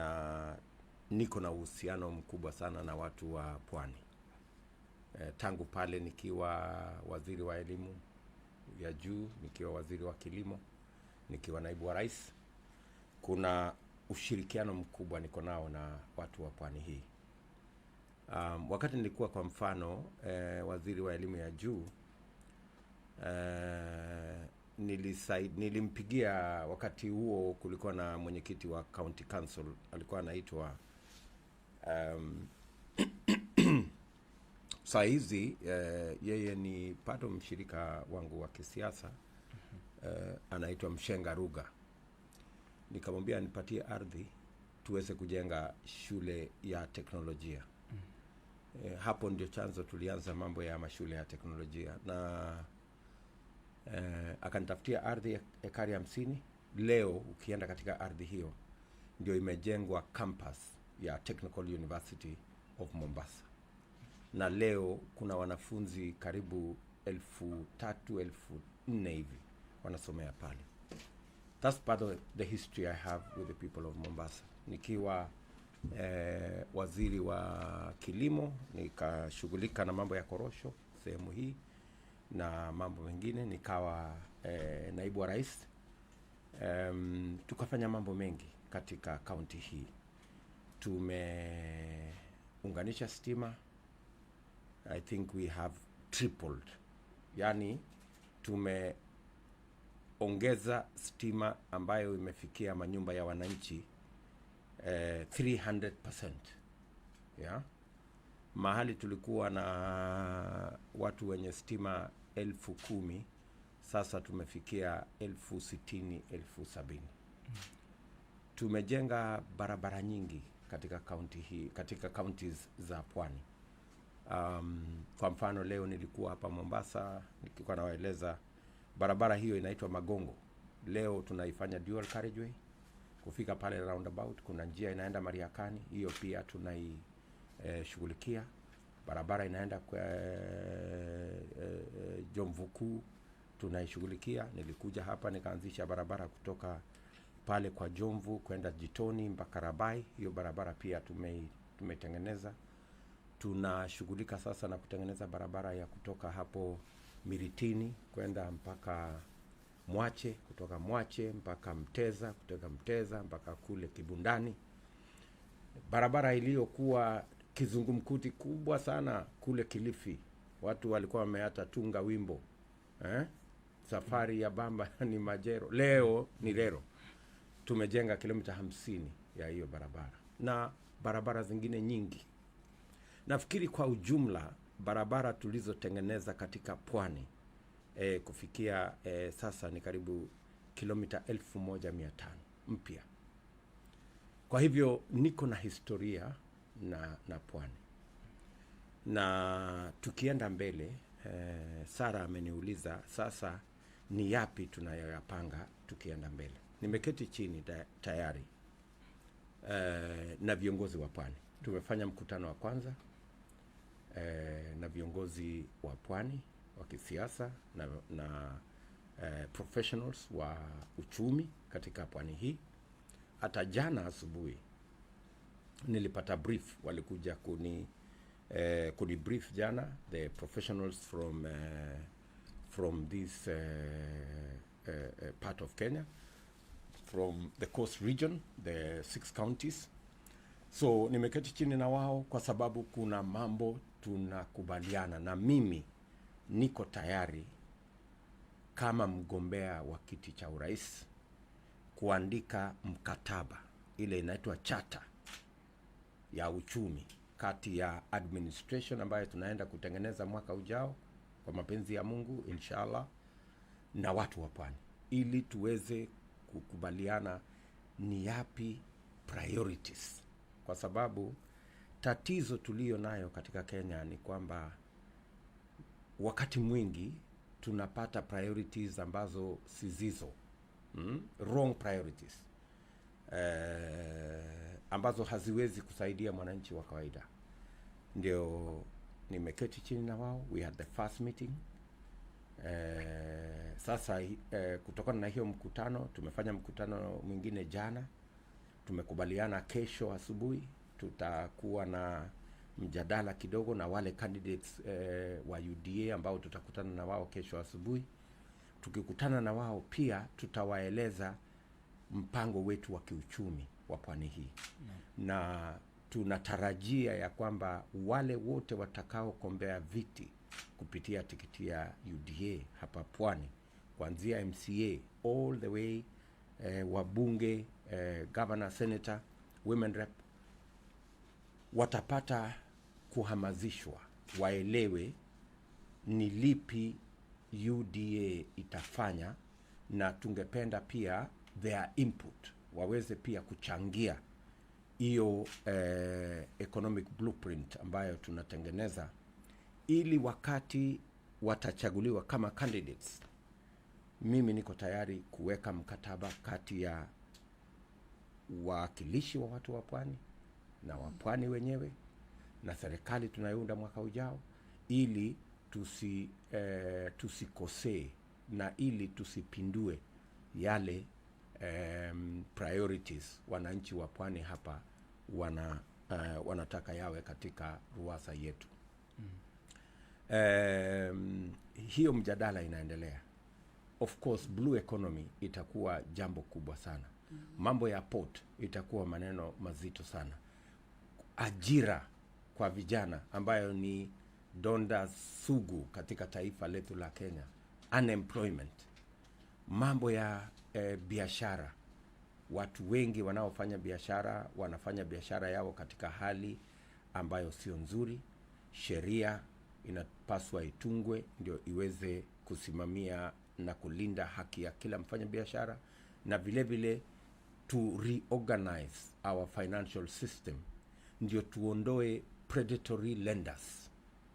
na niko na uhusiano mkubwa sana na watu wa pwani. Tangu pale nikiwa waziri wa elimu ya juu, nikiwa waziri wa kilimo, nikiwa naibu wa rais, kuna ushirikiano mkubwa niko nao na watu wa pwani hii. Wakati nilikuwa kwa mfano waziri wa elimu ya juu, nilimpigia, wakati huo kulikuwa na mwenyekiti wa county council, alikuwa anaitwa saa hizi yeye ni bado mshirika wangu wa kisiasa, anaitwa Mshenga Ruga. Nikamwambia nipatie ardhi tuweze kujenga shule ya teknolojia. Hapo ndio chanzo tulianza mambo ya mashule ya teknolojia, na akanitafutia ardhi ekari 50. Leo ukienda katika ardhi hiyo ndio imejengwa campus ya Technical University of Mombasa, na leo kuna wanafunzi karibu 3,000-4,000 hivi wanasomea pale. That's part of the history I have with the people of Mombasa. Nikiwa waziri wa kilimo, nikashughulika na mambo ya korosho sehemu hii na mambo mengine. Nikawa naibu wa rais, tukafanya mambo mengi katika kaunti hii. Tumeunganisha stima. I think we have tripled. Yani tumeongeza stima ambayo imefikia manyumba ya wananchi 300%. Yeah. Mahali tulikuwa na watu wenye stima 10,000, sasa tumefikia 60,000, 70,000. Tumejenga barabara nyingi katika kaunti hii, katika counties za pwani. Kwa mfano leo nilikuwa hapa Mombasa, nikikuwa nawaeleza barabara hiyo inaitwa Magongo. Leo tunaifanya dual carriageway. Kufika pale roundabout kuna njia inaenda Mariakani, hiyo pia tunaishughulikia. Barabara inaenda kwa Jomvuku, tunaishughulikia. Nilikuja hapa nikaanzisha barabara kutoka pale kwa Jomvu kwenda Jitoni mpaka Rabai, hiyo barabara pia tumetengeneza. Tunashughulika sasa na kutengeneza barabara ya kutoka hapo Miritini kwenda mpaka Mwache, kutoka Mwache mpaka Mteza, kutoka Mteza mpaka kule Kibundani. Barabara iliyokuwa kizungumkuti kubwa sana kule Kilifi, watu walikuwa wameata tunga wimbo, safari ya bamba ni Majero, leo ni Lero. Tumejenga kilomita 50 ya hiyo barabara na barabara zingine nyingi. Nafikiri kwa ujumla barabara tulizotengeneza katika pwani kufikia sasa ni karibu kilomita 1,500 mpya. Kwa hivyo niko na historia na pwani. Na tukienda mbele, Sara ameniuliza sasa ni yapi tunayoyapanga tukienda mbele. Nimeketi chini tayari na viongozi wa pwani. Tumefanya mkutano wa kwanza na viongozi wa pwani wa kisiasa na professionals wa uchumi katika pwani hii. Hata jana asubuhi nilipata brief, walikuja kuni brief jana, the professionals from this part of Kenya, from the coast region, the 6 counties. So nimeketi chini na wao kwa sababu kuna mambo tunakubaliana, na mimi niko tayari kama mgombea wa kiti cha urais kuandika mkataba, ile inaitwa charter ya uchumi kati ya administration ambayo tunaenda kutengeneza mwaka ujao kwa mapenzi ya Mungu inshallah, na watu wa pwani, ili tuweze kukubaliana ni yapi priorities. Kwa sababu tatizo tulio nayo katika Kenya ni kwamba wakati mwingi tunapata priorities ambazo sizizo, wrong priorities, ambazo haziwezi kusaidia mwananchi wa kawaida. Ndio nimeketi chini na wao, we had the first meeting. Sasa kutokana na hiyo mkutano tumefanya mkutano mwingine jana tumekubaliana kesho asubuhi tutakuwa na mjadala kidogo na wale candidates wa UDA ambao tutakutana na wao kesho asubuhi. Tukikutana na wao pia tutawaeleza mpango wetu wa kiuchumi wa pwani hii. Na tunatarajia ya kwamba wale wote watakao kombea viti kupitia tikiti ya UDA hapa pwani, kuanzia MCA all the way wabunge, governor, senator, women rep, watapata kuhamazishwa waelewe ni lipi UDA itafanya, na tungependa pia their input waweze pia kuchangia hiyo economic blueprint ambayo tunatengeneza, ili wakati watachaguliwa kama candidates, mimi niko tayari kuweka mkataba kati ya wakilishi wa watu wa pwani na wapwani wenyewe na serikali tunayounda mwaka ujao, ili tusikosee na ili tusipindue yale priorities wananchi wa pwani hapa wanataka yawe katika ruasa yetu. Hiyo mjadala inaendelea. Of course blue economy itakuwa jambo kubwa sana. Mambo ya port itakuwa maneno mazito sana. Ajira kwa vijana ambayo ni donda sugu katika taifa letu la Kenya, unemployment, mambo ya biashara. Watu wengi wanaofanya biashara wanafanya biashara yao katika hali ambayo sio nzuri. Sheria inapaswa itungwe ndio iweze kusimamia na kulinda haki ya kila mfanya biashara, na vile vile to reorganize our financial system ndio tuondoe predatory lenders.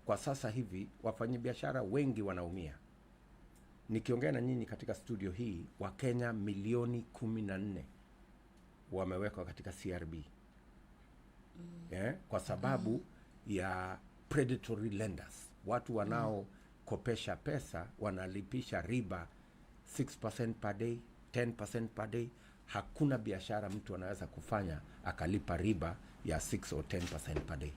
Kwa sasa hivi wafanya biashara wengi wanaumia. Nikiongea na nyinyi katika studio hii, Wakenya milioni 14 wamewekwa katika CRB. Kwa sababu ya predatory lenders. Watu wanao kopesha pesa wanalipisha riba 6% per day, 10% per day. Hakuna biashara mtu anaweza kufanya akalipa riba ya 6 or 10% per day.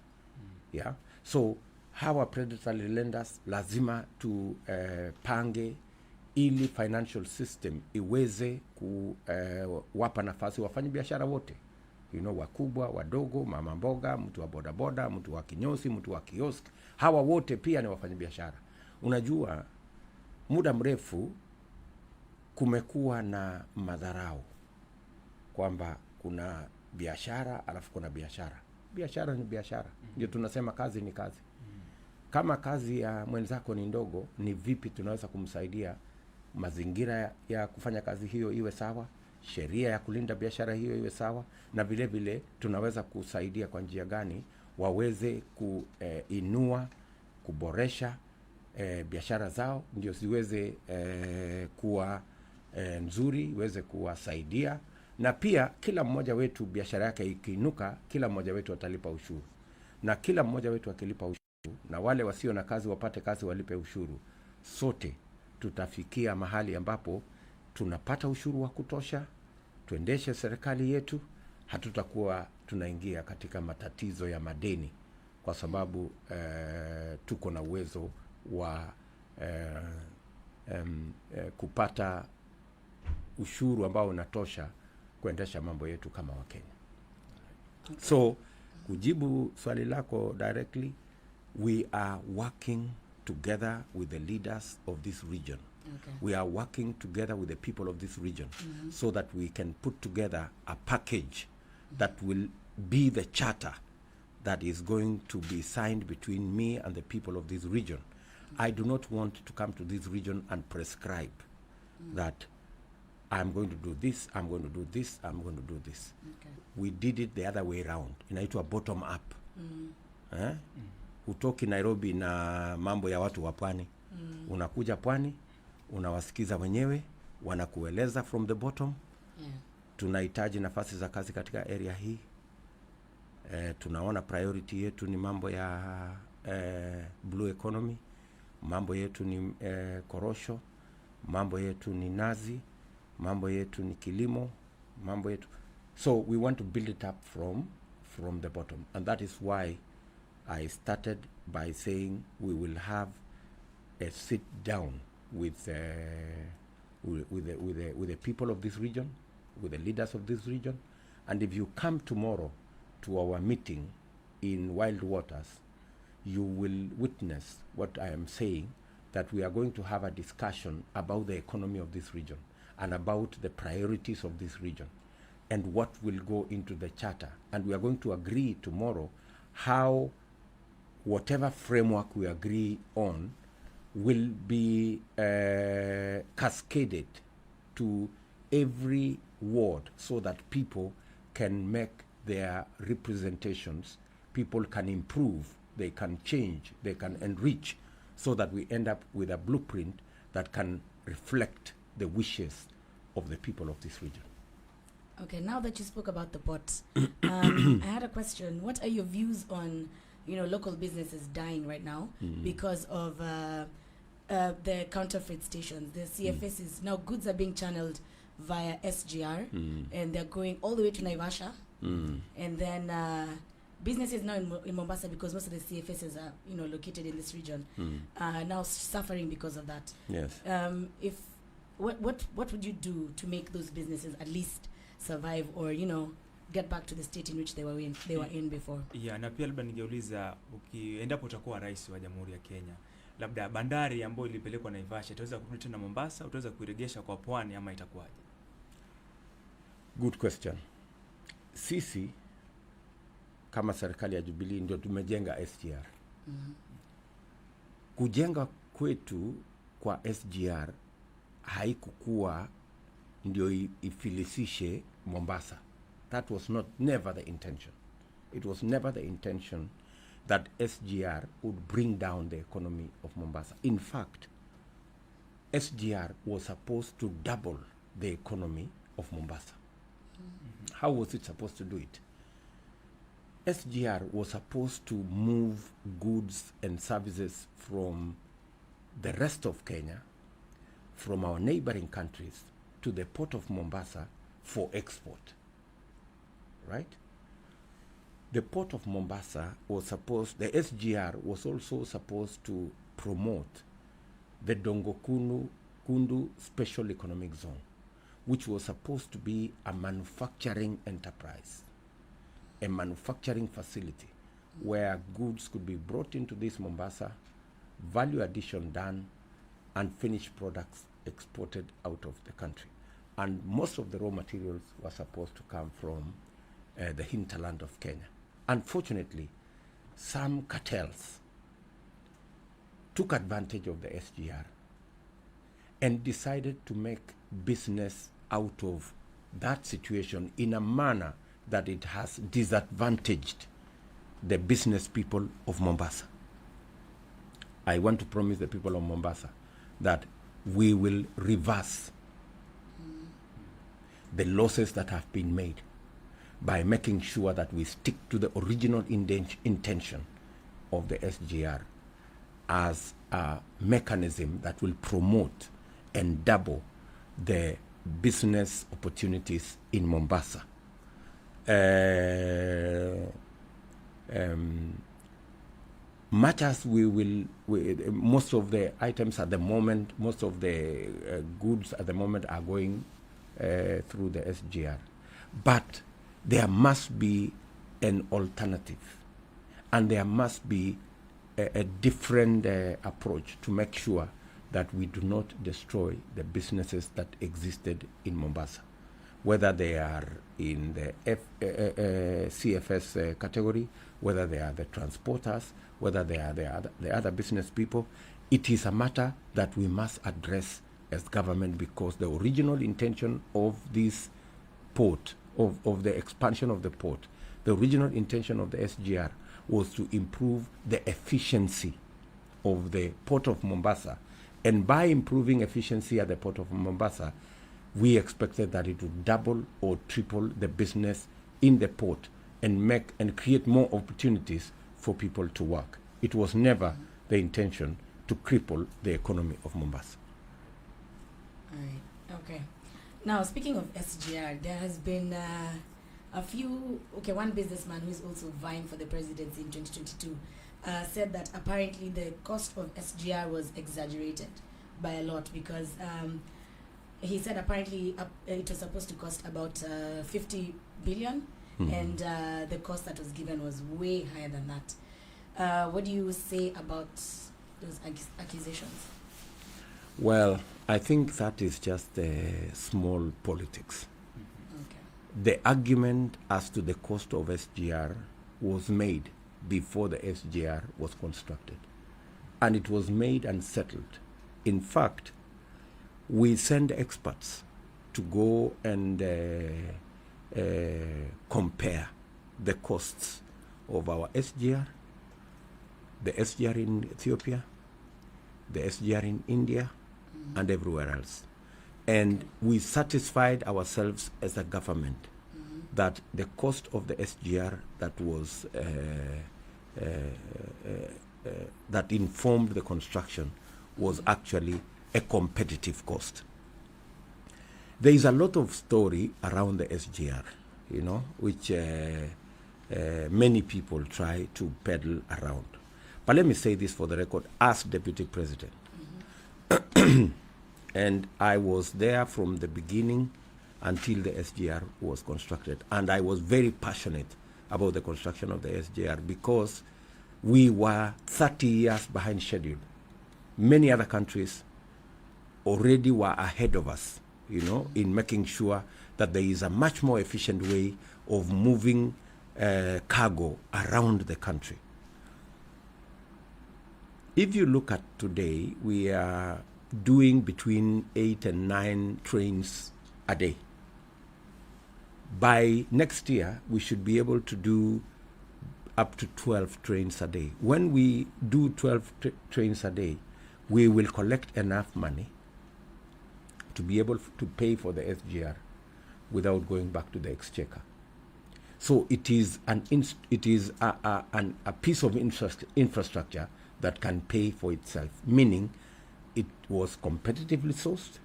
So hawa predatory lenders lazima tupange ili financial system iweze kuwapa nafasi wafanya biashara wote, wakubwa, wadogo, mama mboga, mtu wa bodaboda, mtu wa kinyosi, mtu wa kiosk, hawa wote pia ni wafanya biashara. Unajua muda mrefu kumekuwa na madharau kwamba kuna biashara alafu kuna biashara. Biashara ni biashara. Ndio tunasema kazi ni kazi. Kama kazi ya mwenzako ni ndogo, ni vipi tunaweza kumsaidia mazingira ya kufanya kazi hiyo iwe sawa, sheria ya kulinda biashara hiyo iwe sawa, na vile vile tunaweza kusaidia kwa njia gani waweze kuinua, kuboresha biashara zao ndio ziweze kuwa nzuri, iweze kuwasaidia. Na pia kila mmoja wetu biashara yake ikiinuka, kila mmoja wetu atalipa ushuru. Na kila mmoja wetu akilipa ushuru, na wale wasio na kazi wapate kazi, walipe ushuru, sote tutafikia mahali ambapo tunapata ushuru wa kutosha, tuendeshe serikali yetu, hatutakuwa tunaingia katika matatizo ya madeni, kwa sababu tuko na uwezo wa kupata ushuru ambao unatosha kuendesha mambo yetu kama Wakenya. So kujibu swali lako directly, we are working together with the leaders of this region. We are working together with the people of this region so that we can put together a package that will be the charter that is going to be signed between me and the people of this region. I do not want to come to this region and prescribe that I'm going to do this, I'm going to do this, I'm going to do this. We did it the other way around. Inaitwa bottom up. Hutoki Nairobi na mambo ya watu wa pwani. Unakuja pwani, unawasikiza wenyewe, wanakueleza from the bottom. Tunahitaji nafasi za kazi katika area hii. Tunaona priority yetu ni mambo ya blue economy. Mambo yetu ni korosho. Mambo yetu ni nazi. Mambo yetu ni kilimo. Mambo yetu So we want to build it up from the bottom, and that is why I started by saying we will have a sit down with the people of this region, with the leaders of this region, and if you come tomorrow to our meeting in Wild Waters, you will witness what I am saying, that we are going to have a discussion about the economy of this region and about the priorities of this region and what will go into the charter. And we are going to agree tomorrow how whatever framework we agree on will be cascaded to every ward so that people can make their representations, people can improve, they can change, they can enrich, so that we end up with a blueprint that can reflect the wishes of the people of this region. Okay, now that you spoke about the bots, I had a question. What are your views on, local businesses dying right now because of the counterfeit stations? The CFS is now, goods are being channeled via SGR, and they're going all the way to Naivasha, and then businesses now in Mombasa, because most of the CFSs are located in this region, are now suffering because of that. Yes. What would you do to make those businesses at least survive or get back to the state in which they were in before? Yeah, na pia labda ningeuliza, endapo utakuwa rais wa Jamhuri ya Kenya, labda bandari ambayo ilipelekwa Naivasha itaweza kurudi tena Mombasa, utaweza kuirejesha kwa pwani ama itakuwaje? Good question. Sisi kama serikali ya Jubilee ndio tumejenga SGR. Kujenga kwetu kwa SGR haikukuwa ndio ifilisishe Mombasa. That was never the intention. It was never the intention that SGR would bring down the economy of Mombasa. In fact, SGR was supposed to double the economy of Mombasa. How was it supposed to do it? SGR was supposed to move goods and services from the rest of Kenya, from our neighboring countries, to the port of Mombasa for export, right? The port of Mombasa the SGR was also supposed to promote the Dongo-Kundu Special Economic Zone, which was supposed to be a manufacturing enterprise, a manufacturing facility where goods could be brought into this Mombasa, value addition done, and finished products exported out of the country. And most of the raw materials were supposed to come from the hinterland of Kenya. Unfortunately, some cartels took advantage of the SGR and decided to make business out of that situation in a manner that it has disadvantaged the business people of Mombasa. I want to promise the people of Mombasa that we will reverse the losses that have been made by making sure that we stick to the original intention of the SGR as a mechanism that will promote and double the business opportunities in Mombasa. Much as most of the items at the moment, most of the goods at the moment are going through the SGR. But there must be an alternative, and there must be a different approach to make sure that we do not destroy the businesses that existed in Mombasa, whether they are in the CFS category, whether they are the transporters, whether they are the other business people. It is a matter that we must address as government, because the original intention of this port, of the expansion of the port, the original intention of the SGR was to improve the efficiency of the port of Mombasa. And by improving efficiency at the port of Mombasa, we expected that it would double or triple the business in the port and create more opportunities for people to work. It was never the intention to cripple the economy of Mombasa. All right. Okay. Now, speaking of SGR, there has been one businessman who is also vying for the presidency in 2022 said that apparently the cost of SGR was exaggerated by a lot, because he said apparently it was supposed to cost about 50 billion, and the cost that was given was way higher than that. What do you say about those accusations? Well, I think that is just small politics. Okay. The argument as to the cost of SGR was made before the SGR was constructed, and it was made and settled. In fact, we send experts to go and compare the costs of our SGR, the SGR in Ethiopia, the SGR in India, and everywhere else. And we satisfied ourselves as a government that the cost of the SGR that was that informed the construction was actually a competitive cost. There is a lot of story around the SGR, which many people try to peddle around. But let me say this for the record, as Deputy President. And I was there from the beginning until the SGR was constructed. And I was very passionate about the construction of the SGR because we were 30 years behind schedule. Many other countries already were ahead of us, in making sure that there is a much more efficient way of moving cargo around the country. If you look at today, we are doing between 8 and 9 trains a day. By next year, we should be able to do up to 12 trains a day. When we do 12 trains a day, we will collect enough money to be able to pay for the SGR without going back to the exchequer. So it is a piece of infrastructure that can pay for itself, meaning it was competitively sourced,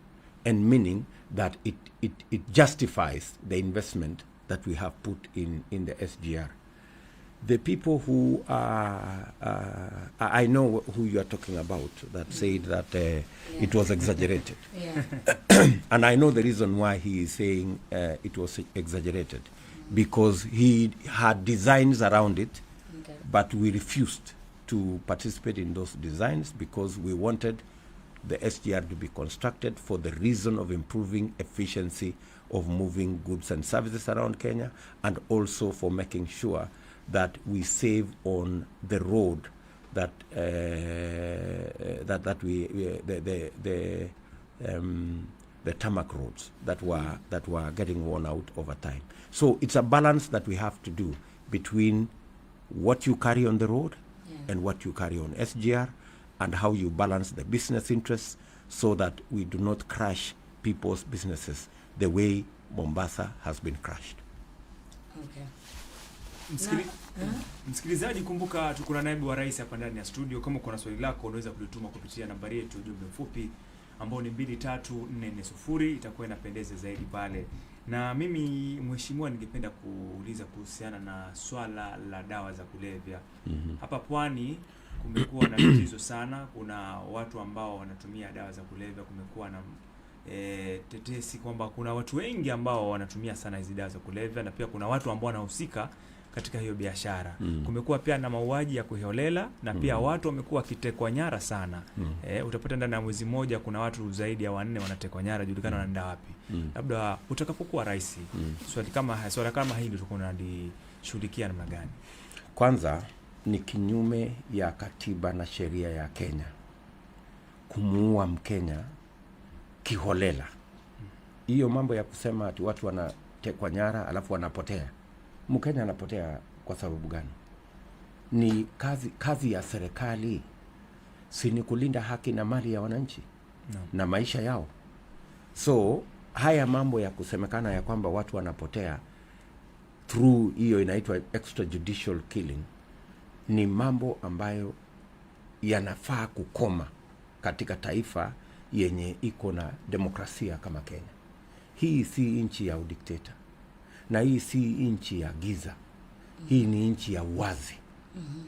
and meaning that it justifies the investment that we have put in the SGR. The people who I know who you are talking about, that said that it was exaggerated. Yeah. And I know the reason why he is saying it was exaggerated, because he had designs around it, but we refused to participate in those designs because we wanted the SGR to be constructed for the reason of improving efficiency of moving goods and services around Kenya, and also for making sure that we save on the road that the tarmac roads that were getting worn out over time. So it's a balance that we have to do between what you carry on the road and what you carry on SGR, and how you balance the business interests so that we do not crush people's businesses the way Mombasa has been crushed. Okay. Msikilizaji, kumbuka tuko na naibu wa rais hapa ndani ya studio. Kama kuna swali lako unaweza kulituma kupitia nambari yetu ujumbe mfupi ambao ni 23440, itakuwa inapendeza zaidi pale. Na mimi mheshimiwa, ningependa kuuliza kuhusiana na swala la dawa za kulevya. Hapa Pwani kumekuwa na tatizo sana. Kuna watu ambao wanatumia dawa za kulevya. Kumekuwa na tetesi kwamba kuna watu wengi ambao wanatumia sana hizo dawa za kulevya, na pia kuna watu ambao wanahusika katika hiyo biashara. Kumekuwa pia na mauaji ya kuholela, na pia watu wamekuwa kitekwa nyara sana. Utapata ndani ya mwezi mmoja kuna watu zaidi ya 4 wanatekwa nyara, julikana wanaenda wapi. Labda utakapokuwa rais, swali kama hili tutakuwa tunalishughulikia namna gani? Kwanza, ni kinyume ya katiba na sheria ya Kenya kumuua Mkenya kiholela. Hiyo mambo ya kusema ati watu wanatekwa nyara alafu wanapotea. Mkenya anapotea kwa sababu gani? Ni kazi ya serikali, si ni kulinda haki na mali ya wananchi na maisha yao. So haya mambo ya kusemekana ya kwamba watu wanapotea through hiyo inaitwa extrajudicial killing ni mambo ambayo yanafaa kukoma katika taifa yenye iko na demokrasia kama Kenya. Hii si nchi ya udikteta. na hii si nchi ya giza. Hii ni nchi ya uwazi.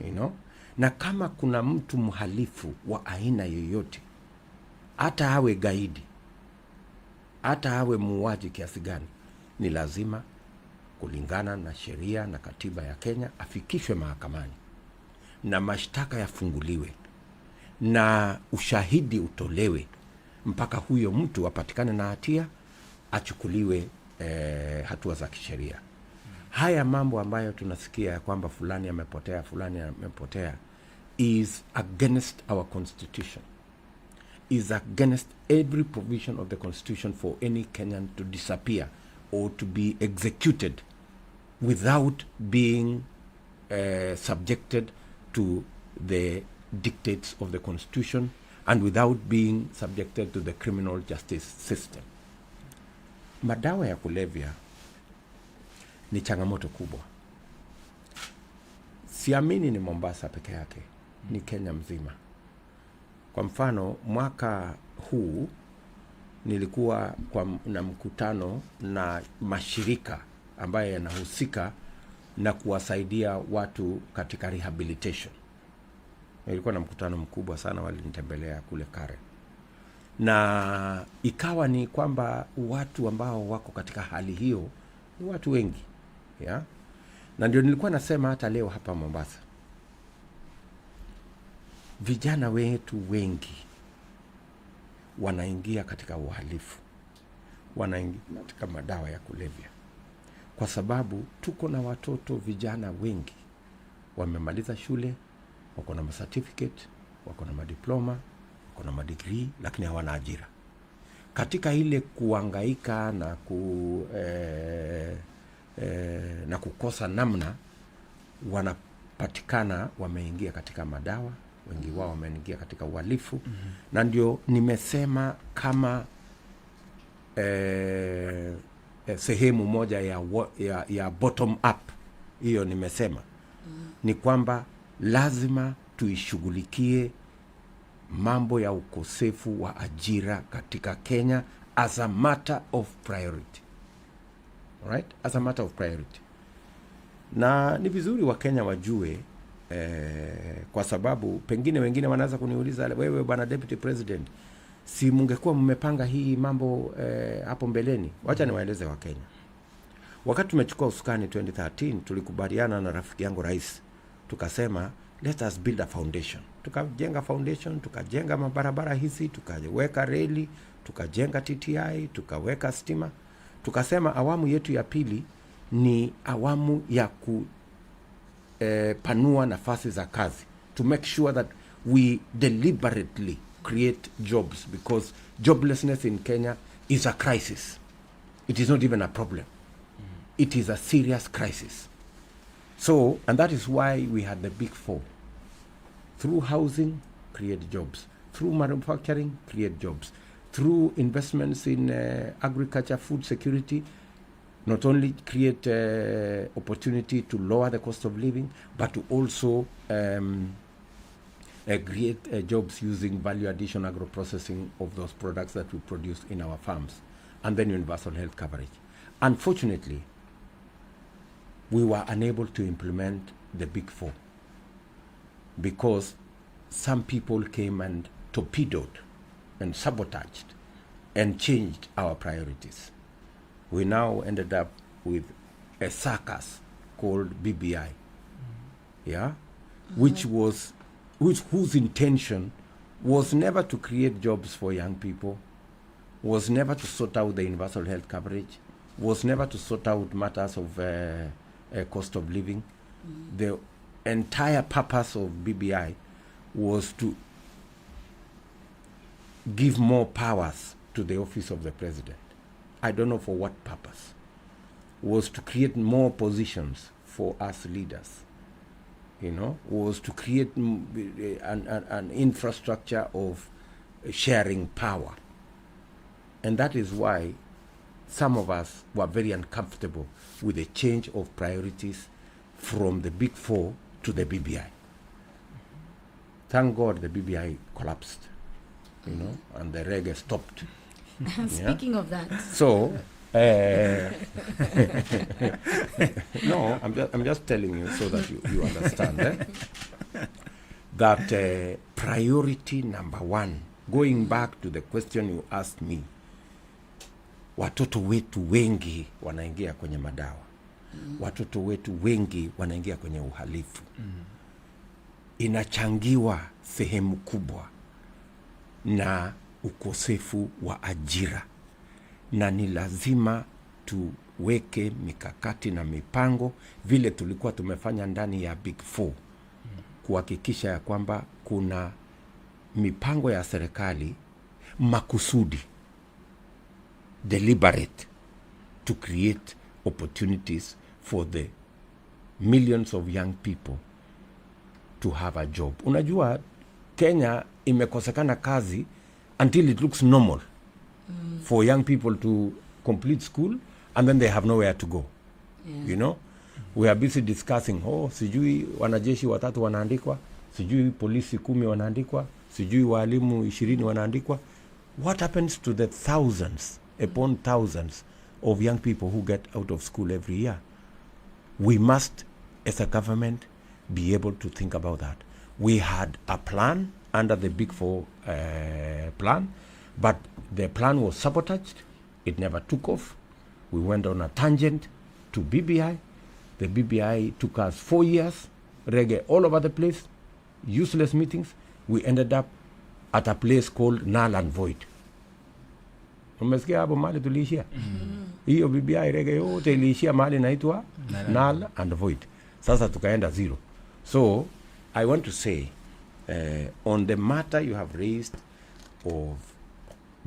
You know? Na kama kuna mtu mhalifu wa aina yoyote, hata awe gaidi, hata awe muuaji kiasi gani, ni lazima kulingana na sheria na katiba ya Kenya afikishwe mahakamani na mashtaka yafunguliwe na ushahidi utolewe mpaka huyo mtu apatikane na hatia, achukuliwe hatua za kisheria. Haya mambo ambayo tunasikia ya kwamba fulani amepotea, fulani amepotea, is against our constitution, is against every provision of the constitution for any Kenyan to disappear or to be executed without being subjected to the dictates of the constitution and without being subjected to the criminal justice system. Madawa ya kulevya ni changamoto kubwa. Siamini ni Mombasa peke yake, ni Kenya mzima. Kwa mfano, mwaka huu nilikuwa na mkutano na mashirika ambayo yanahusika na kuwasaidia watu katika rehabilitation. Nilikuwa na mkutano mkubwa sana, walinitembelea kule Karen. Na ikawa ni kwamba watu ambao wako katika hali hiyo ni watu wengi. Ya? Na ndio nilikuwa nasema hata leo hapa Mombasa, vijana wetu wengi wanaingia katika uhalifu, wanaingia katika madawa ya kulevya, kwa sababu tuko na watoto vijana wengi wamemaliza shule, wako na certificate, wako na madiploma, wako na madegree, lakini hawana ajira. Katika ile kuangaika na kukosa namna, wanapatikana wameingia katika madawa, wengi wao wameingia katika uhalifu. Na ndio nimesema kama sehemu moja ya bottom up, hiyo nimesema ni kwamba lazima tuishughulikie mambo ya ukosefu wa ajira katika Kenya as a matter of priority. Right? As a matter of priority. Na ni vizuri wa Kenya wajue, kwa sababu pengine wengine wanaanza kuniuliza, wewe bwana Deputy President, si mungekuwa mmepanga hii mambo hapo mbeleni? Wacha niwaeleze wa Kenya. Wakati tumechukua usukani 2013, tulikubaliana na rafiki yangu rais, tukasema let us build a foundation. Tukajenga foundation, tukajenga mabarabara hizi, tukaweka reli, tukajenga TTI, tukaweka stima. Tukasema awamu yetu ya pili ni awamu ya kupanua nafasi za kazi, to make sure that we deliberately create jobs, because joblessness in Kenya is a crisis. It is not even a problem. It is a serious crisis. So, and that is why we had the big four. Through housing, create jobs. Through manufacturing, create jobs. Through investments in agriculture, food security, not only create opportunity to lower the cost of living, but to also create jobs using value addition agro-processing of those products that we produce in our farms, and then universal health coverage. Unfortunately, we were unable to implement the big four because some people came and torpedoed and sabotaged and changed our priorities. We now ended up with a circus called BBI, yeah, whose intention was never to create jobs for young people, was never to sort out the universal health coverage, was never to sort out matters of cost of living. The entire purpose of BBI was to give more powers to the office of the president. I don't know for what purpose. Was to create more positions for us leaders. You know, was to create an infrastructure of sharing power. And that is why some of us were very uncomfortable with the change of priorities from the big four to the BBI. Thank God the BBI collapsed, you know, and the reggae stopped. Speaking of that. So, No, I'm just telling you so that you understand that priority number one, going back to the question you asked me, watoto wetu wengi wanaingia kwenye madawa. Watoto wetu wengi wanaingia kwenye uhalifu. Inachangiwa sehemu kubwa na ukosefu wa ajira, na ni lazima tuweke mikakati na mipango vile tulikuwa tumefanya ndani ya Big Four, kuhakikisha ya kwamba kuna mipango ya serikali makusudi, deliberate, to create opportunities for the millions of young people to have a job. Unajua Kenya imekosekana kazi until it looks normal for young people to complete school and then they have nowhere to go. You know, we are busy discussing, sijui wanajeshi 3 wanaandikwa, sijui polisi 10 wanaandikwa, sijui walimu 20 wanaandikwa. What happens to the thousands upon thousands of young people who get out of school every year? We must, as a government, be able to think about that. We had a plan under the Big Four plan, but the plan was sabotaged. It never took off. We went on a tangent to BBI. The BBI took us 4 years, reggae all over the place, useless meetings. We ended up at a place called null and void. Umesikia hapo mahali tuliishia? Hiyo BBI reggae yote iliishia mahali naitwa null and void. Sasa tukaenda zero. So I want to say, on the matter you have raised of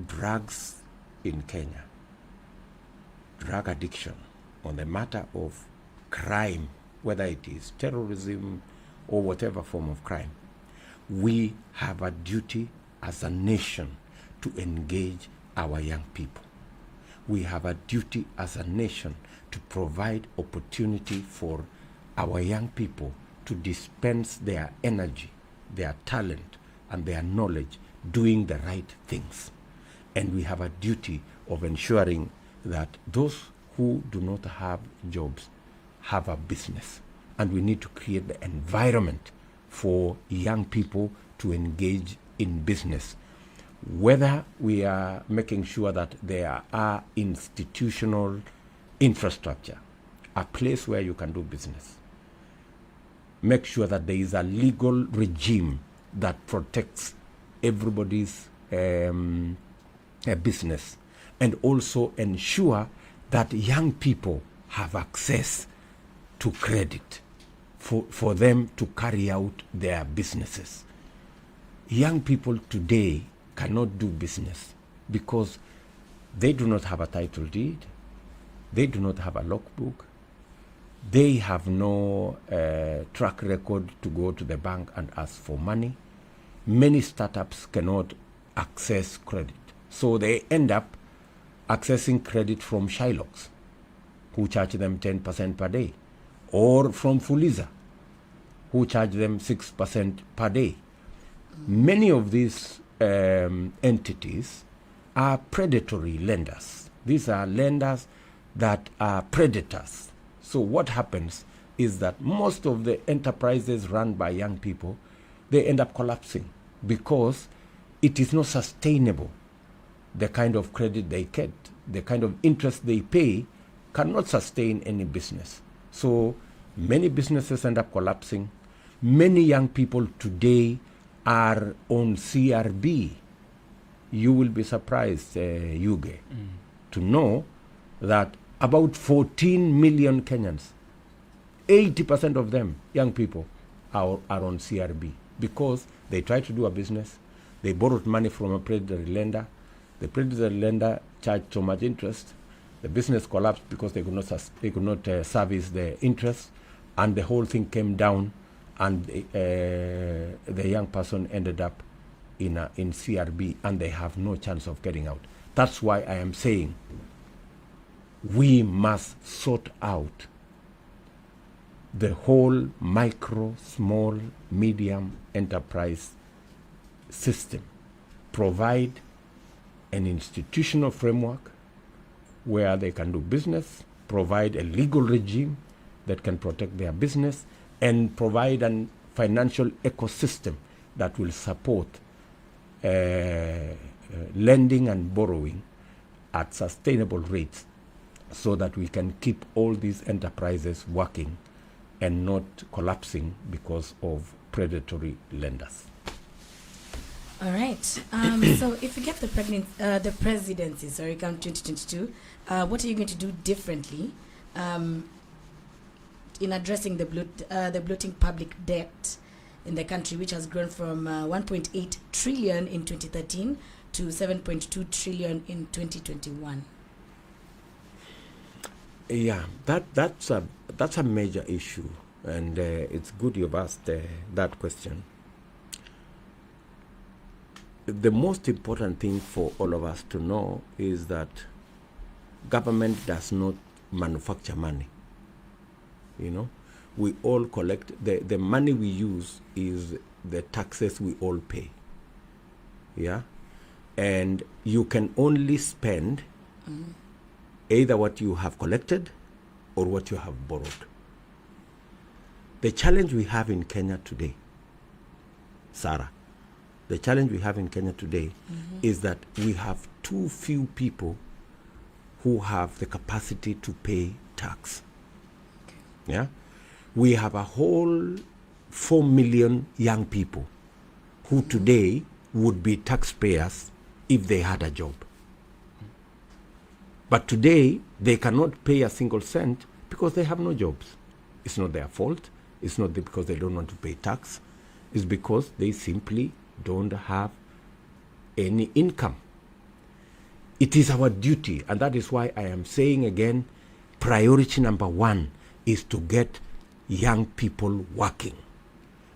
drugs in Kenya, drug addiction, on the matter of crime, whether it is terrorism or whatever form of crime, we have a duty as a nation to engage our young people. We have a duty as a nation to provide opportunity for our young people to dispense their energy, their talent, and their knowledge doing the right things. And we have a duty of ensuring that those who do not have jobs have a business. And we need to create the environment for young people to engage in business. Whether we are making sure that there are institutional infrastructure, a place where you can do business. Make sure that there is a legal regime that protects everybody's business, and also ensure that young people have access to credit for them to carry out their businesses. Young people today cannot do business because they do not have a title deed, they do not have a logbook, they have no track record to go to the bank and ask for money. Many startups cannot access credit, so they end up accessing credit from Shylocks, who charge them 10% per day, or from Fuliza, who charge them 6% per day. Many of these entities are predatory lenders. These are lenders that are predators. So what happens is that most of the enterprises run by young people, they end up collapsing because it is not sustainable. The kind of credit they get, the kind of interest they pay cannot sustain any business. So many businesses end up collapsing. Many young people today are on CRB. You will be surprised, Yuge, to know that about 14 million Kenyans, 80% of them, young people, are on CRB because they try to do a business. They borrowed money from a predatory lender. The predatory lender charged so much interest. The business collapsed because they could not service the interest, and the whole thing came down, and the young person ended up in CRB, and they have no chance of getting out. That's why I am saying we must sort out the whole micro, small, medium enterprise system. Provide an institutional framework, where they can do business, provide a legal regime that can protect their business, and provide a financial ecosystem that will support lending and borrowing at sustainable rates, so that we can keep all these enterprises working and not collapsing because of predatory lenders. All right. So if you get the presidency, come 2022, what are you going to do differently in addressing the bloating public debt in the country, which has grown from 1.8 trillion in 2013 to 7.2 trillion in 2021? Yeah, that's a major issue, and it's good you've asked that question. The most important thing for all of us to know is that government does not manufacture money. You know, we all collect, the money we use is the taxes we all pay. Yeah, and you can only spend either what you have collected or what you have borrowed. The challenge we have in Kenya today, Sarah, the challenge we have in Kenya today is that we have too few people who have the capacity to pay tax. Okay. Yeah, we have a whole 4 million young people who today would be taxpayers if they had a job. But today, they cannot pay a single cent because they have no jobs. It's not their fault. It's not because they don't want to pay tax. It's because they simply don't have any income. It is our duty, and that is why I am saying again, priority number one is to get young people working.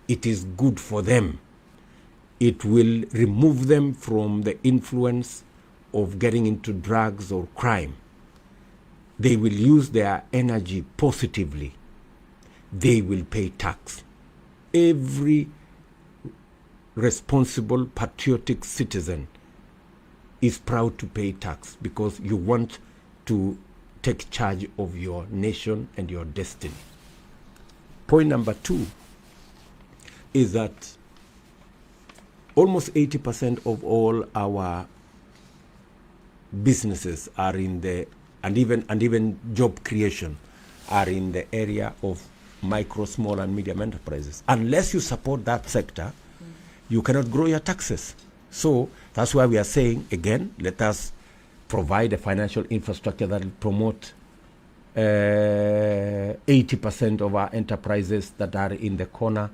It is good for them. It will remove them from the influence of getting into drugs or crime. They will use their energy positively. They will pay tax. Every responsible, patriotic citizen is proud to pay tax because you want to take charge of your nation and your destiny. Point number two is that almost 80% of all our businesses are in the, and even job creation are in the area of micro, small and medium enterprises. Unless you support that sector, you cannot grow your taxes. So that's why we are saying, again, let us provide a financial infrastructure that will promote 80% of our enterprises that are in the corner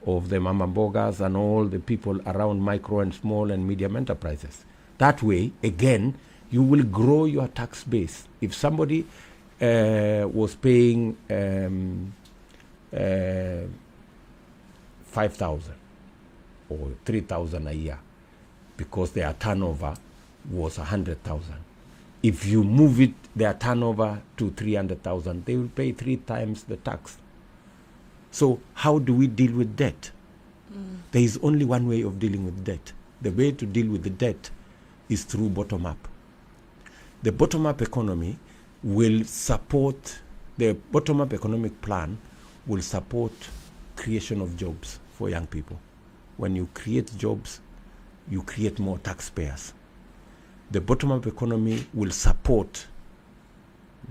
of the mama mbogas and all the people around micro and small and medium enterprises. That way, again, you will grow your tax base. If somebody was paying 5,000 or 3,000 a year because their turnover was 100,000, if you move it, their turnover to 300,000, they will pay 3 times the tax. So how do we deal with debt? There is only one way of dealing with debt. The way to deal with the debt is through bottom-up. The bottom-up economy will support, the bottom-up economic plan will support creation of jobs for young people. When you create jobs, you create more taxpayers. The bottom-up economy will support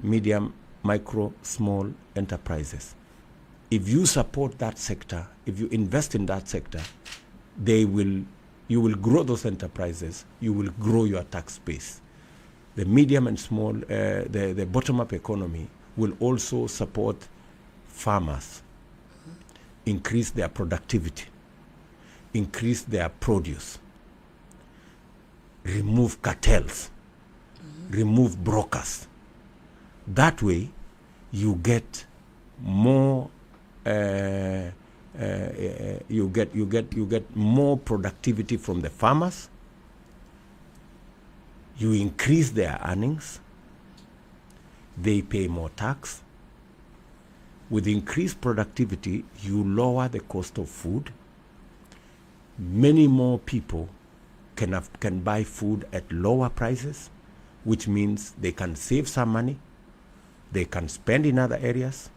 medium, micro, small enterprises. If you support that sector, if you invest in that sector, you will grow those enterprises, you will grow your tax base. The medium and small, the bottom-up economy will also support farmers, increase their productivity, increase their produce, remove cartels, remove brokers. That way, you get more. You get more productivity from the farmers. You increase their earnings. They pay more tax. With increased productivity, you lower the cost of food. Many more people can buy food at lower prices. which means they can save some money, they can spend in other areas,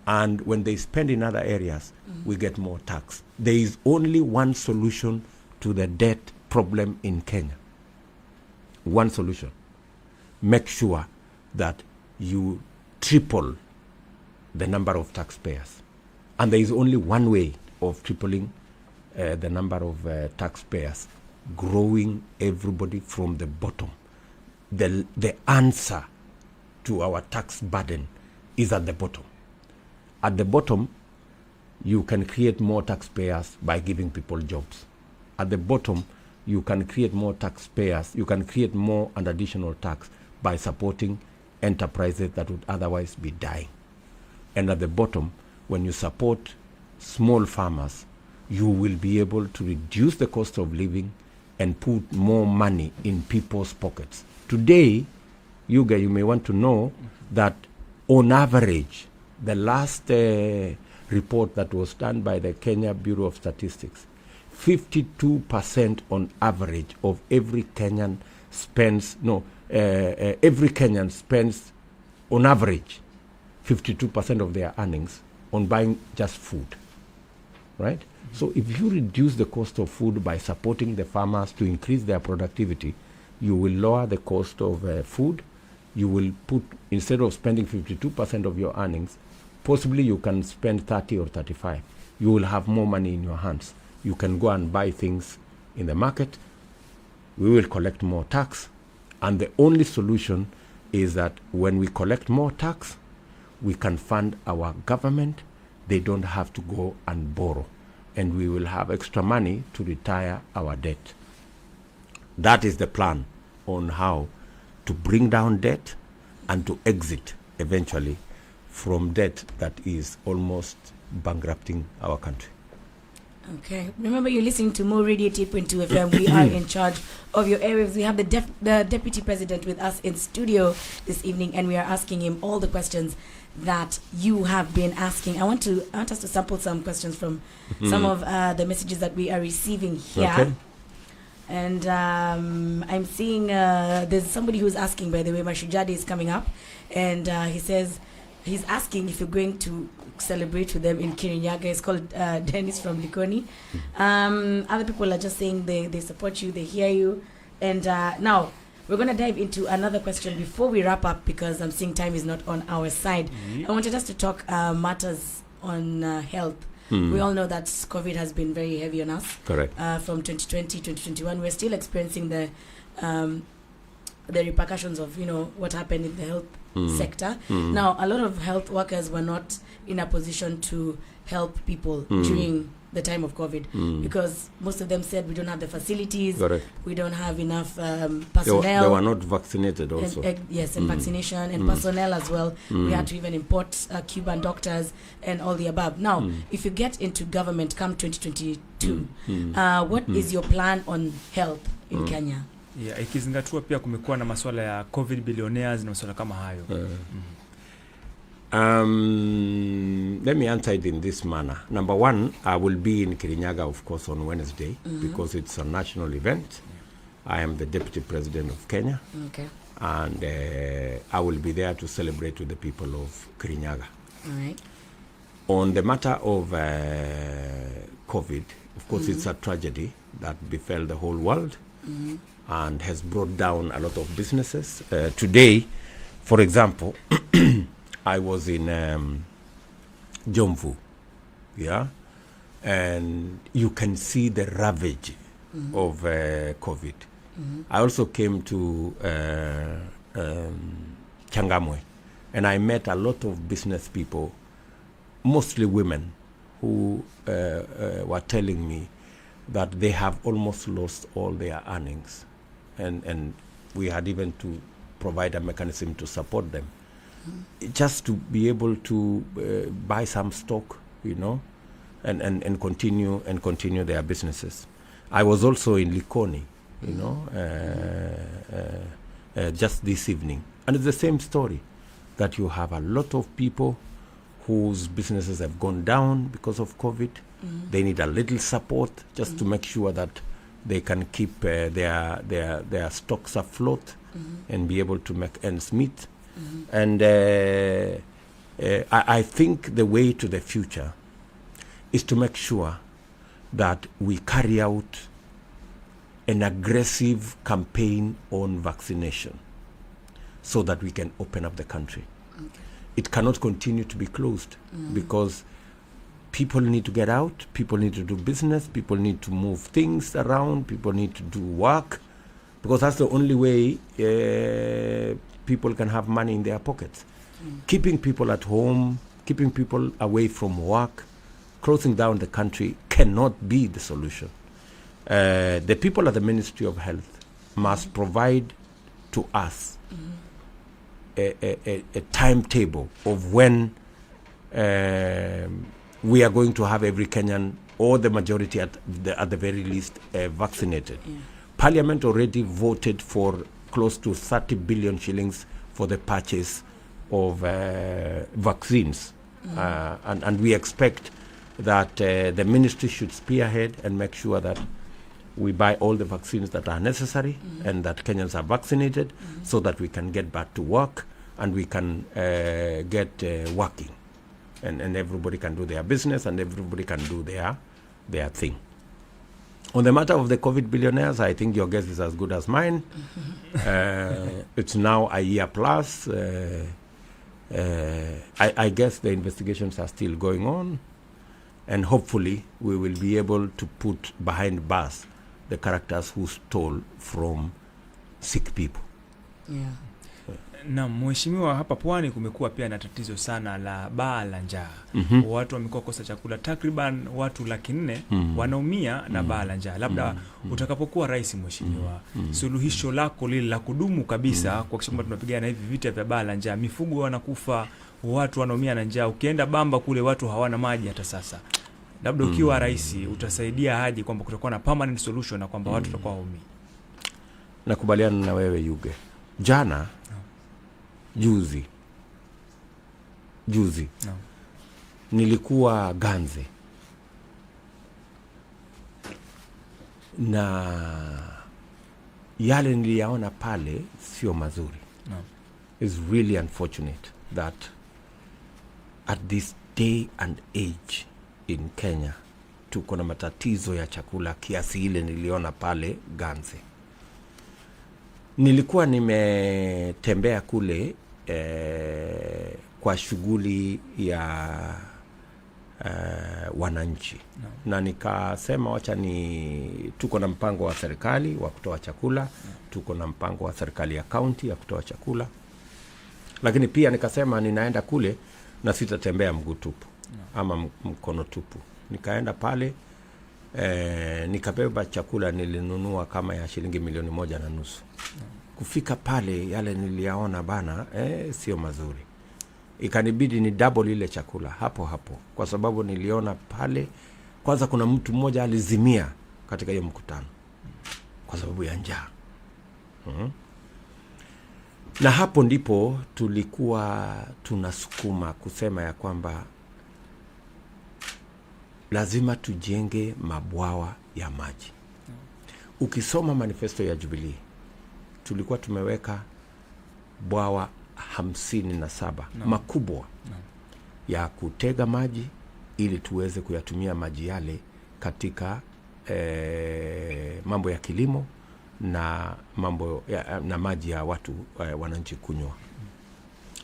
and when they spend in other areas, we get more tax. There is only one solution to the debt problem in Kenya. One solution. Make sure that you triple the number of taxpayers. And there is only one way of tripling the number of taxpayers: growing everybody from the bottom. The answer to our tax burden is at the bottom. At the bottom, you can create more taxpayers by giving people jobs. At the bottom, you can create more taxpayers, you can create more and additional tax by supporting enterprises that would otherwise be dying. And at the bottom, when you support small farmers, you will be able to reduce the cost of living and put more money in people's pockets. Today, you may want to know that on average, the last report that was done by the Kenya Bureau of Statistics, 52% on average of every Kenyan spends, every Kenyan spends on average 52% of their earnings on buying just food, right? So if you reduce the cost of food by supporting the farmers to increase their productivity, you will lower the cost of food. You will put, instead of spending 52% of your earnings, possibly you can spend 30 or 35. You will have more money in your hands. You can go and buy things in the market. We will collect more tax. And the only solution is that when we collect more tax, we can fund our government. They don't have to go and borrow. And we will have extra money to retire our debt. That is the plan on how to bring down debt and to exit eventually from debt that is almost bankrupting our country. Okay. Remember, you're listening to More Radio 8.2 FM. We are in charge of your airwaves. We have the Deputy President with us in studio this evening, and we are asking him all the questions that you have been asking. I want us to sample some questions from some of the messages that we are receiving here. Okay. And I'm seeing there's somebody who's asking, by the way, Mashujadi is coming up, and he says he's asking if you're going to celebrate with them in Kirinyaga. It's called Dennis from Likoni. Other people are just saying they support you, they hear you. And now we're going to dive into another question before we wrap up, because I'm seeing time is not on our side. I wanted us to talk matters on health. We all know that COVID has been very heavy on us. Correct. From 2020, 2021, we're still experiencing the repercussions of, what happened in the health sector. Now, a lot of health workers were not in a position to help people during the time of COVID, because most of them said we don't have the facilities, Correct. we don't have enough personnel. They were not vaccinated also. And vaccination and personnel as well. We had to even import Cuban doctors and all the above. Now, if you get into government come 2022, what is your plan on health in Kenya? Yeah, ikizingatiwa pia kumekuwa na masuala ya COVID billionaires na masuala kama hayo. Let me answer it in this manner. Number one, I will be in Kirinyaga, of course, on Wednesday, because it's a national event. I am the Deputy President of Kenya. Okay. And I will be there to celebrate with the people of Kirinyaga. All right. On the matter of COVID, of course, it's a tragedy that befell the whole world and has brought down a lot of businesses. Today, for example, I was in Jomvu, and you can see the ravage of COVID. I also came to Changamwe, and I met a lot of business people, mostly women, who were telling me that they have almost lost all their earnings, and we had even to provide a mechanism to support them, just to be able to buy some stock, and continue their businesses. I was also in Likoni, just this evening, and it's the same story, that you have a lot of people whose businesses have gone down because of COVID. They need a little support just to make sure that they can keep their stocks afloat. and be able to make ends meet. And I think the way to the future is to make sure that we carry out an aggressive campaign on vaccination so that we can open up the country. It cannot continue to be closed because people need to get out, people need to do business, people need to move things around, people need to do work, because that's the only way people can have money in their pockets. Keeping people at home, keeping people away from work, closing down the country cannot be the solution. The people at the Ministry of Health must provide to us a timetable of when we are going to have every Kenyan, or the majority at the very least, vaccinated. Parliament already voted for close to 30 billion shillings for the purchase of vaccines. And we expect that the ministry should spearhead and make sure that we buy all the vaccines that are necessary and that Kenyans are vaccinated so that we can get back to work and we can get working. And everybody can do their business and everybody can do their thing. On the matter of the COVID billionaires, I think your guess is as good as mine. It's now a year plus. I guess the investigations are still going on, and hopefully we will be able to put behind bars the characters who stole from sick people. Yeah. Na mheshimiwa, hapa Pwani kumekuwa pia na tatizo sana la baa la njaa. Watu wamekuwa kosa chakula, takriban watu 400,000 wanaumia na baa la njaa. Labda utakapokuwa rais mheshimiwa, suluhisho lako lile la kudumu kabisa kwa kwamba tunapigana hivi vita vya baa la njaa, mifugo wanakufa, watu wanaumia na njaa, ukienda Bamba kule watu hawana maji hata sasa. Labda ukiwa rais utasaidia haji kwamba kutakuwa na permanent solution na kwamba watu watakuwa haumii. Nakubaliana na wewe Yuge. Jana Juzi nilikuwa Ganze na yale niliyaona pale sio mazuri. It's really unfortunate that at this day and age in Kenya tuko na matatizo ya chakula kiasi ile niliona pale Ganze. Nilikuwa nimetembea kule kwa shughuli ya wananchi. Na nikasema wacha tuko na mpango wa serikali wa kutoa chakula, tuko na mpango wa serikali ya county ya kutoa chakula. Lakini pia nikasema ninaenda kule na sitatembea mguu tupu ama mkono tupu. Nikaenda pale nikabeba chakula, nilinunua kama ya shilingi 1.5 Kufika pale yale niliyaona bana sio mazuri. Ikanibidi ni double ile chakula hapo kwa sababu niliona pale kwanza kuna mtu mmoja alizimia katika hiyo mkutano kwa sababu ya njaa. Na hapo ndipo tulikuwa tunasukuma kusema ya kwamba lazima tujenge mabwawa ya maji. Ukisoma manifesto ya Jubilee tulikuwa tumeweka bwawa 57 makubwa ya kutega maji ili tuweze kuyatumia maji yale katika mambo ya kilimo na mambo na maji ya watu wananchi kunywa.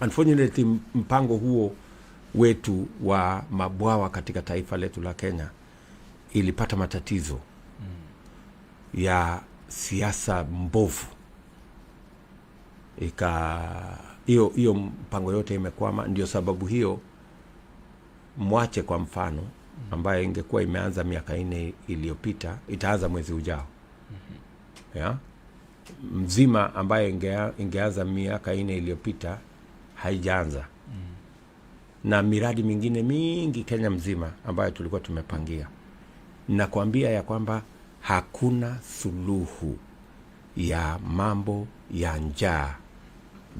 Unfortunately, mpango huo wetu wa mabwawa katika taifa letu la Kenya ilipata matatizo ya siasa mbovu. Hiyo mpango yote imekwama. Ndio sababu hiyo Mwache kwa mfano ambayo ingekuwa imeanza miaka 4 iliyopita itaanza mwezi ujao. Yeah? Mzima ambayo ingeanza miaka 4 iliyopita haijaanza. Na miradi mingine mingi Kenya mzima ambayo tulikuwa tumepangia. Nakwambia ya kwamba hakuna suluhu ya mambo ya njaa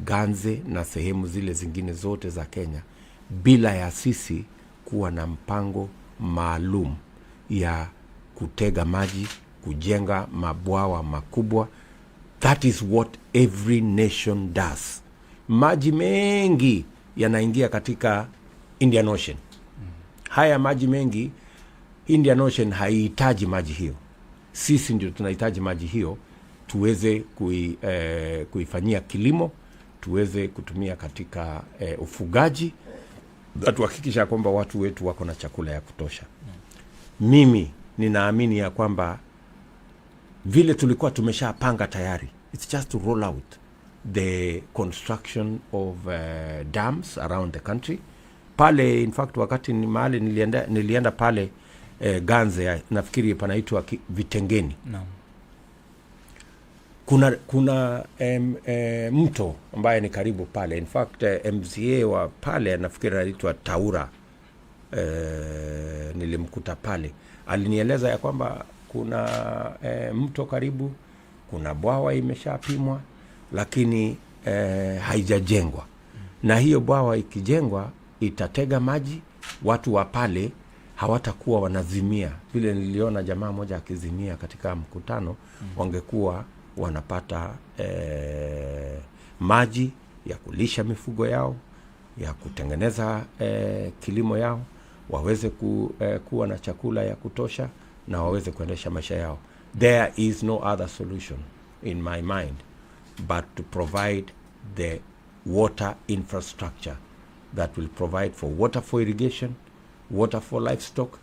Ganze na sehemu zile zingine zote za Kenya bila ya sisi kuwa na mpango maalum ya kutega maji, kujenga mabwawa makubwa That is what every nation does. Maji mengi yanaingia katika Indian Ocean. Haya maji mengi, Indian Ocean haihitaji maji hiyo. Sisi ndio tunahitaji maji hiyo tuweze kuifanyia kilimo, tuweze kutumia katika ufugaji, tuhakikisha kwamba watu wetu wako na chakula ya kutosha. Mimi ninaamini ya kwamba vile tulikuwa tumeshapanga tayari, it's just to roll out the construction of dams around the country. Pale in fact wakati ni mahali nilienda pale Ganze, nafikiri panaitwa Vitengeni. Naam. Kuna mto ambaye ni karibu pale. In fact MCA wa pale nafikiri anaitwa Taura, nilimkuta pale. Alinieleza ya kwamba kuna mto karibu, kuna bwawa imeshapimwa lakini haijajengwa. Na hiyo bwawa ikijengwa itatega maji, watu wa pale hawatakuwa wanazimia. Vile niliona jamaa moja akizimia katika mkutano, wangekuwa wanapata maji ya kulisha mifugo yao, ya kutengeneza kilimo yao, waweze kuwa na chakula ya kutosha na waweze kuendesha maisha yao. There is no other solution in my mind but to provide the water infrastructure that will provide for water for irrigation, water for livestock,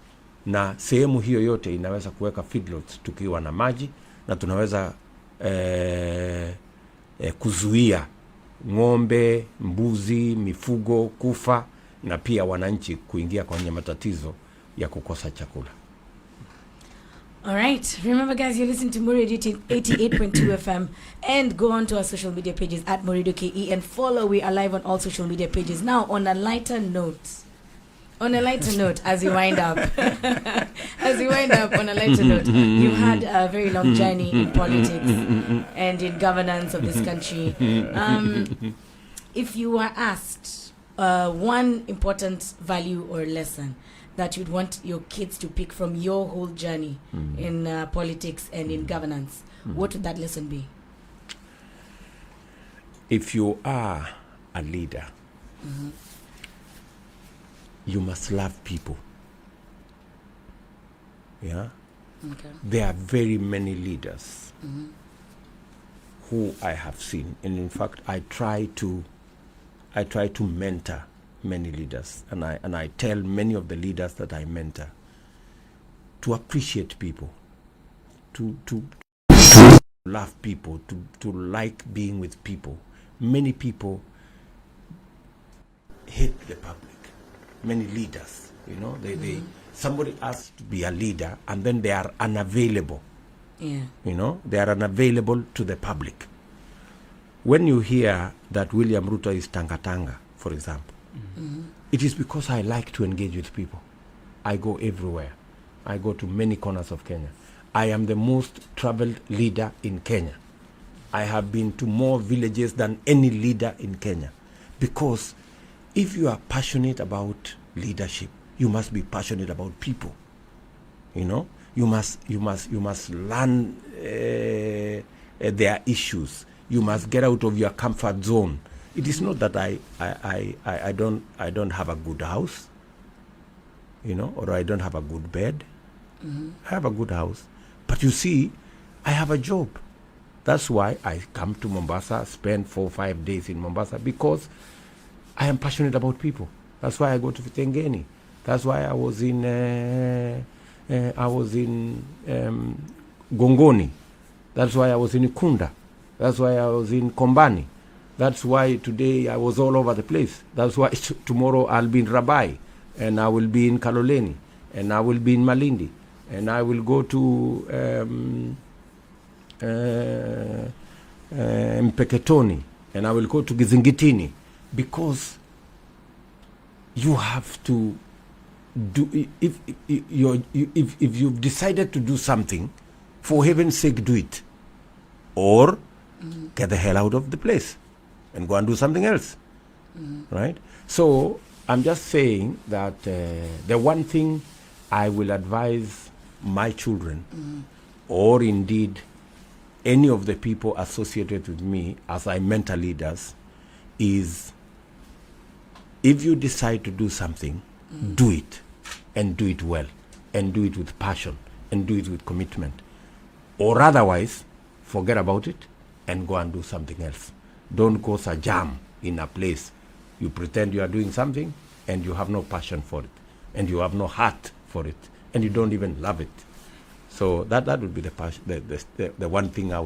na sehemu hiyo yote inaweza kuweka feedlots tukiwa na maji, na tunaweza kuzuia ng'ombe, mbuzi, mifugo kufa, na pia wananchi kuingia kwenye matatizo ya kukosa chakula. All right. Remember, guys, you're listening to Morido 88.2 FM, and go on to our social media pages at Morido KE and follow. We are live on all social media pages. Now, on a lighter note, as you wind up, on a lighter note, you've had a very long journey in politics and in governance of this country. If you were asked one important value or lesson that you'd want your kids to pick from your whole journey in politics and in governance, what would that lesson be? If you are a leader, you must love people. Yeah? Okay. There are very many leaders who I have seen, and in fact I try to mentor many leaders, and I tell many of the leaders that I mentor to appreciate people, to love people, to like being with people. Many people hate the public. Many leaders, they somebody asks to be a leader and then they are unavailable. Yeah. They are unavailable to the public. When you hear that William Ruto is Tanga, for example, it is because I like to engage with people. I go everywhere. I go to many corners of Kenya. I am the most traveled leader in Kenya. I have been to more villages than any leader in Kenya. Because if you are passionate about leadership, you must be passionate about people. You must learn their issues. You must get out of your comfort zone. It is not that I don't have a good house, or I don't have a good bed. I have a good house, but you see, I have a job. That's why I come to Mombasa, spend 4 or 5 days in Mombasa, because I am passionate about people. That's why I go to Vitengeni. That's why I was in Gongoni. That's why I was in Ikunda. That's why I was in Kombani. That's why today I was all over the place. That's why tomorrow I'll be in Rabai, and I will be in Kaloleni, and I will be in Malindi, and I will go to Mpeketoni, and I will go to Gizingitini, because you have to do, if you've decided to do something, for heaven's sake, do it, or get the hell out of the place and go and do something else. Right? So I'm just saying that the one thing I will advise my children, or indeed any of the people associated with me as I mentor leaders is, if you decide to do something, do it, and do it well, and do it with passion, and do it with commitment. Or otherwise, forget about it and go and do something else. Don't cause a jam in a place. You pretend you are doing something and you have no passion for it, and you have no heart for it, and you don't even love it. So that would be the one thing I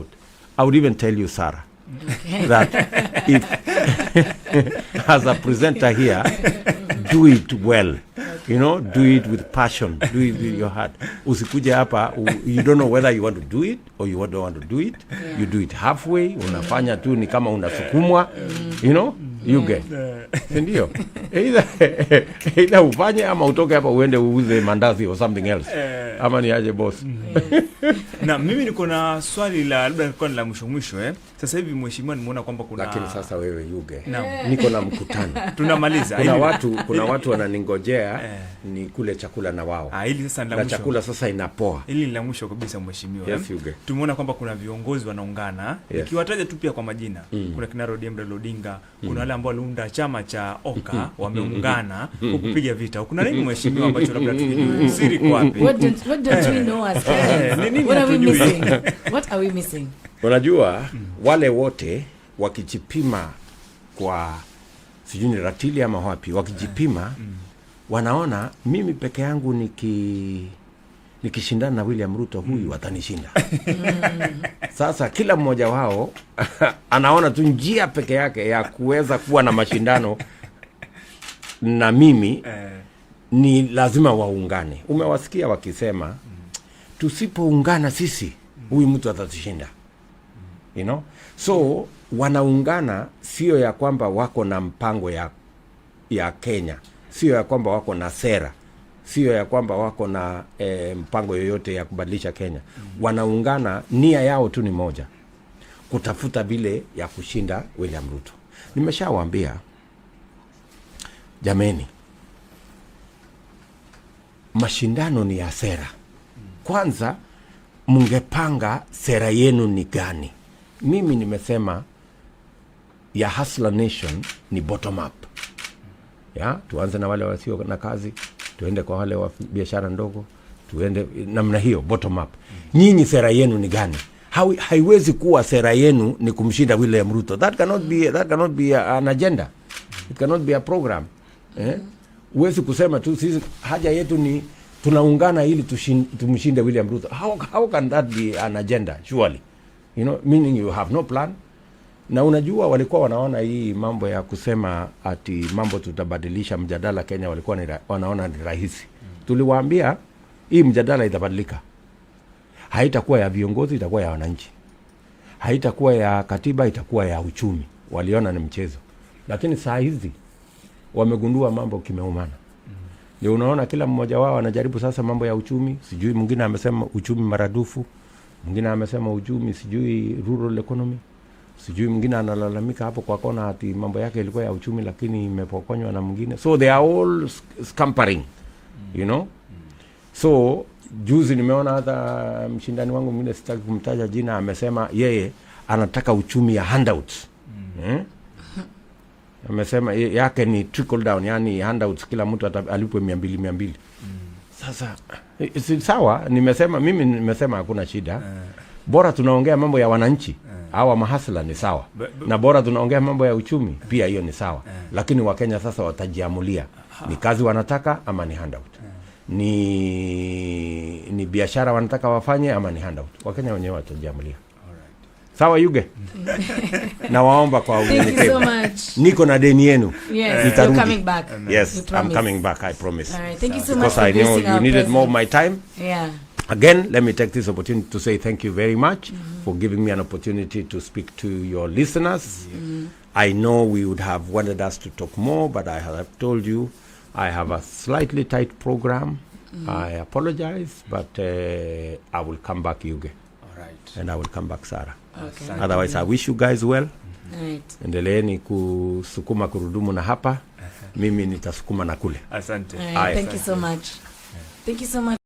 would even tell you, Sarah, that if as a presenter here, do it well. You know, do it with passion, do it with your heart. Usikuje hapa, you don't know whether you want to do it or you don't want to do it. Yeah. You do it halfway, unafanya tu ni kama unasukumwa, you know, you get. Ndio. Either ufanye ama utoke hapa uende uuze mandazi or something else. Ama ni aje boss. Na mimi niko na swali labda kwa la mwisho Sasa hivi mheshimiwa nimeona kwamba kuna, lakini sasa wewe Yuge, niko na mkutano. Tunamaliza. Kuna watu wananingojea ni kule chakula na wao. Hili sasa ni la mwisho. Chakula sasa inapoa. Hili ni la mwisho kabisa mheshimiwa. Yes, Yuge. Tumeona kwamba kuna viongozi wanaungana. Nikiwataja tu pia kwa majina. Kuna kina Rodembe Lodinga, kuna wale ambao waliunda chama cha Oka wameungana kupiga vita. Kuna nini mheshimiwa ambacho labda tukijui siri kwa wapi? What don't we know as Kenyans? What are we missing? What are we missing? Unajua wale wote wakijipima kwa sijui ni ratili ama wapi, wakijipima wanaona mimi peke yangu nikishindana na William Ruto huyu atanishinda. Sasa kila mmoja wao anaona tu njia peke yake ya kuweza kuwa na mashindano na mimi ni lazima waungane. Umewasikia wakisema tusipoungana sisi huyu mtu atatushinda. You know? So wanaungana sio ya kwamba wako na mpango ya Kenya, sio ya kwamba wako na sera, sio ya kwamba wako na mpango yoyote ya kubadilisha Kenya. Wanaungana, nia yao tu ni moja, kutafuta vile ya kushinda William Ruto. Nimeshawaambia jameni, mashindano ni ya sera. Kwanza mungepanga sera yenu ni gani? Mimi nimesema ya Hustler Nation ni bottom up. Ya, tuanze na wale wasio na kazi, tuende kwa wale wa biashara ndogo, tuende namna hiyo bottom up. Nyinyi sera yenu ni gani? Haiwezi kuwa sera yenu ni kumshinda William Ruto. That cannot be an agenda. It cannot be a program. Uwezi kusema tu sisi haja yetu ni tunaungana ili tumshinde William Ruto. How can that be an agenda? Surely. You know, meaning you have no plan. Na unajua walikuwa wanaona hii mambo ya kusema ati mambo tutabadilisha mjadala Kenya, walikuwa wanaona ni rahisi. Tuliwaambia hii mjadala itabadilika. Haitakuwa ya viongozi, itakuwa ya wananchi. Haitakuwa ya katiba, itakuwa ya uchumi. Waliona ni mchezo. Lakini saa hizi wamegundua mambo kimeumana. Ndio unaona kila mmoja wao anajaribu sasa mambo ya uchumi. Sijui mwingine amesema uchumi maradufu, mwingine amesema uchumi sijui rural economy, sijui mwingine analalamika hapo kwa kona ati mambo yake ilikuwa ya uchumi lakini imepokonywa na mwingine. So they are all scampering, you know. So juzi nimeona hata mshindani wangu mwingine sitaki kumtaja jina amesema yeye anataka uchumi ya handouts. Amesema yake ni trickle down, yani handouts kila mtu alipwe 200. Sasa si sawa, mimi nimesema hakuna shida. Bora tunaongea mambo ya wananchi, hawa mahasla ni sawa. Na bora tunaongea mambo ya uchumi, pia hiyo ni sawa. Lakini Wakenya sasa watajiamulia ni kazi wanataka ama ni handout. Ni biashara wanataka wafanye ama ni handout. Wakenya wenyewe watajiamulia. Sawa Yuge? Na waomba kwa unyenyekevu. Thank you so much. Niko na deni yenu. Yes, you're coming back. Yes, I'm coming back, I promise. All right, thank you so because much. Because I know you needed more of my time. Yeah. Again, let me take this opportunity to say thank you very much for giving me an opportunity to speak to your listeners. I know we would have wanted us to talk more, but I have told you I have a slightly tight program. I apologize, but I will come back, Yuge. All right. And I will come back, Sarah. Okay. Otherwise, I wish you guys well. Right. Endeleeni kusukuma kurudumu na hapa. Mimi nitasukuma na kule. Asante. Right. Thank you so much. Thank you so much.